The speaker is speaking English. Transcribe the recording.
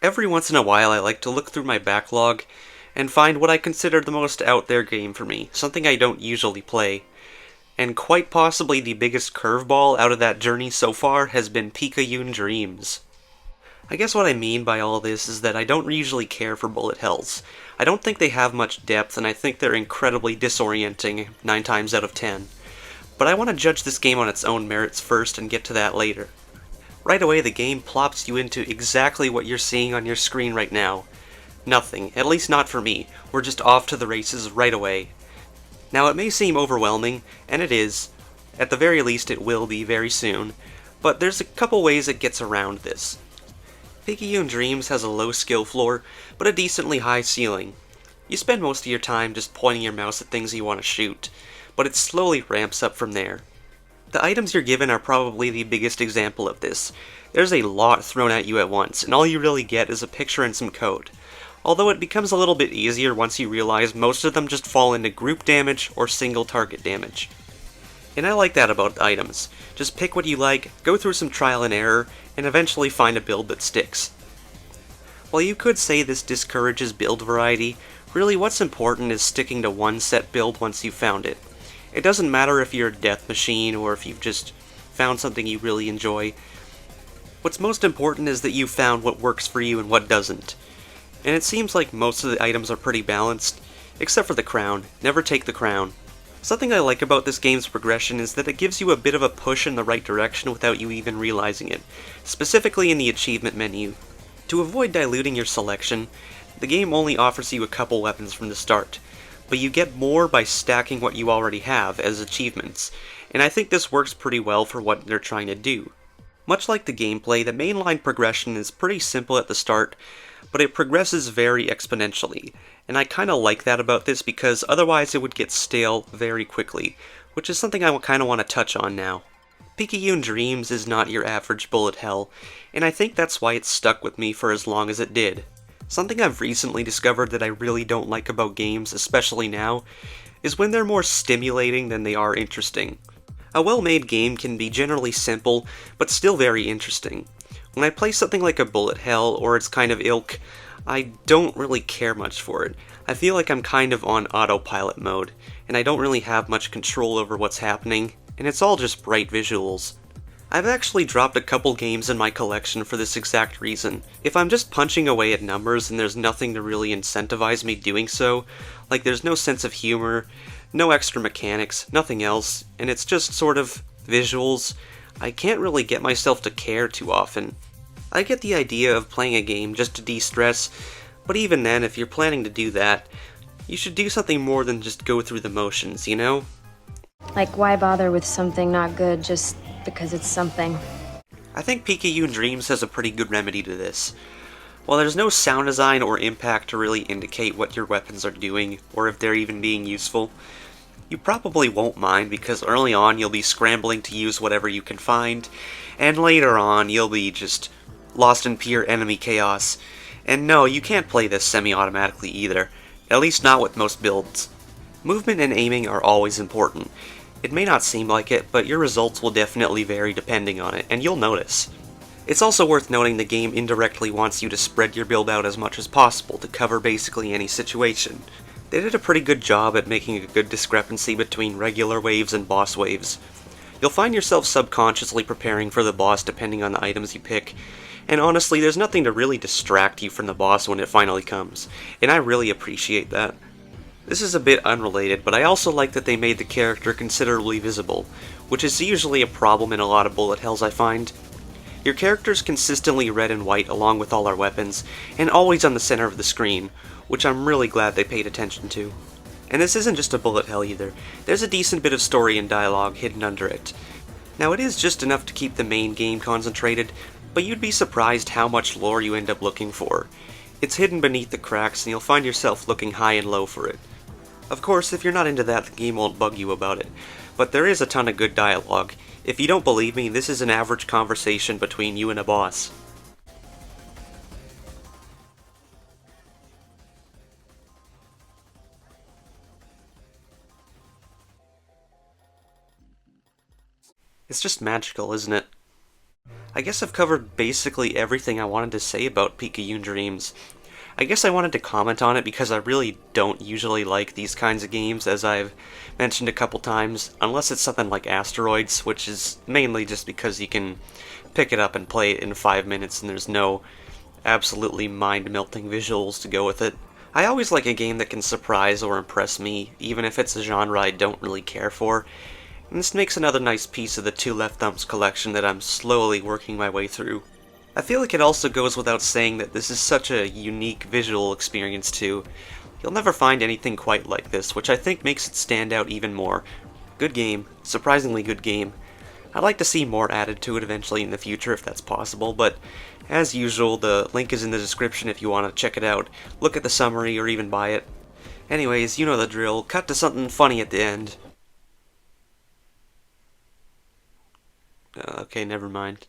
Every once in a while I like to look through my backlog and find what I consider the most out there game for me, something I don't usually play. And quite possibly the biggest curveball out of that journey so far has been Picayune Dreams. I guess what I mean by all this is that I don't usually care for bullet hells. I don't think they have much depth, and I think they're incredibly disorienting 9 times out of 10. But I want to judge this game on its own merits first and get to that later. Right away, the game plops you into exactly what you're seeing on your screen right now. Nothing, at least not for me. We're just off to the races right away. Now, it may seem overwhelming, and it is. At the very least, it will be very soon. But there's a couple ways it gets around this. Picayune Dreams has a low skill floor, but a decently high ceiling. You spend most of your time just pointing your mouse at things you want to shoot, but it slowly ramps up from there. The items you're given are probably the biggest example of this. There's a lot thrown at you at once, and all you really get is a picture and some code. Although it becomes a little bit easier once you realize most of them just fall into group damage or single target damage. And I like that about items. Just pick what you like, go through some trial and error, and eventually find a build that sticks. While you could say this discourages build variety, really what's important is sticking to one set build once you've found it. It doesn't matter if you're a death machine or if you've just found something you really enjoy. What's most important is that you've found what works for you and what doesn't. And it seems like most of the items are pretty balanced, except for the crown. Never take the crown. Something I like about this game's progression is that it gives you a bit of a push in the right direction without you even realizing it, specifically in the achievement menu. To avoid diluting your selection, the game only offers you a couple weapons from the start, but you get more by stacking what you already have as achievements, and I think this works pretty well for what they're trying to do. Much like the gameplay, the mainline progression is pretty simple at the start, but it progresses very exponentially, and I kinda like that about this because otherwise it would get stale very quickly, which is something I kinda want to touch on now. Picayune Dreams is not your average bullet hell, and I think that's why it stuck with me for as long as it did. Something I've recently discovered that I really don't like about games, especially now, is when they're more stimulating than they are interesting. A well-made game can be generally simple, but still very interesting. When I play something like a bullet hell or its kind of ilk, I don't really care much for it. I feel like I'm kind of on autopilot mode, and I don't really have much control over what's happening, and it's all just bright visuals. I've actually dropped a couple games in my collection for this exact reason. If I'm just punching away at numbers and there's nothing to really incentivize me doing so, like there's no sense of humor, no extra mechanics, nothing else, and it's just sort of visuals, I can't really get myself to care too often. I get the idea of playing a game just to de-stress, but even then, if you're planning to do that, you should do something more than just go through the motions, you know? Like, why bother with something not good just because it's something? I think Picayune Dreams has a pretty good remedy to this. While there's no sound design or impact to really indicate what your weapons are doing, or if they're even being useful, you probably won't mind because early on you'll be scrambling to use whatever you can find, and later on you'll be just lost in pure enemy chaos. And no, you can't play this semi-automatically either, at least not with most builds. Movement and aiming are always important. It may not seem like it, but your results will definitely vary depending on it, and you'll notice. It's also worth noting the game indirectly wants you to spread your build out as much as possible to cover basically any situation. They did a pretty good job at making a good discrepancy between regular waves and boss waves. You'll find yourself subconsciously preparing for the boss depending on the items you pick, and honestly, there's nothing to really distract you from the boss when it finally comes, and I really appreciate that. This is a bit unrelated, but I also like that they made the character considerably visible, which is usually a problem in a lot of bullet hells I find. Your character's consistently red and white along with all our weapons, and always on the center of the screen, which I'm really glad they paid attention to. And this isn't just a bullet hell either, there's a decent bit of story and dialogue hidden under it. Now it is just enough to keep the main game concentrated, but you'd be surprised how much lore you end up looking for. It's hidden beneath the cracks and you'll find yourself looking high and low for it. Of course, if you're not into that, the game won't bug you about it, but there is a ton of good dialogue. If you don't believe me, this is an average conversation between you and a boss. It's just magical, isn't it? I guess I've covered basically everything I wanted to say about Picayune Dreams. I guess I wanted to comment on it because I really don't usually like these kinds of games, as I've mentioned a couple times, unless it's something like Asteroids, which is mainly just because you can pick it up and play it in 5 minutes and there's no absolutely mind-melting visuals to go with it. I always like a game that can surprise or impress me, even if it's a genre I don't really care for, and this makes another nice piece of the Two Left Thumbs collection that I'm slowly working my way through. I feel like it also goes without saying that this is such a unique visual experience too. You'll never find anything quite like this, which I think makes it stand out even more. Good game, surprisingly good game. I'd like to see more added to it eventually in the future if that's possible, but as usual, the link is in the description if you want to check it out, look at the summary, or even buy it. Anyways, you know the drill, cut to something funny at the end. Okay, never mind.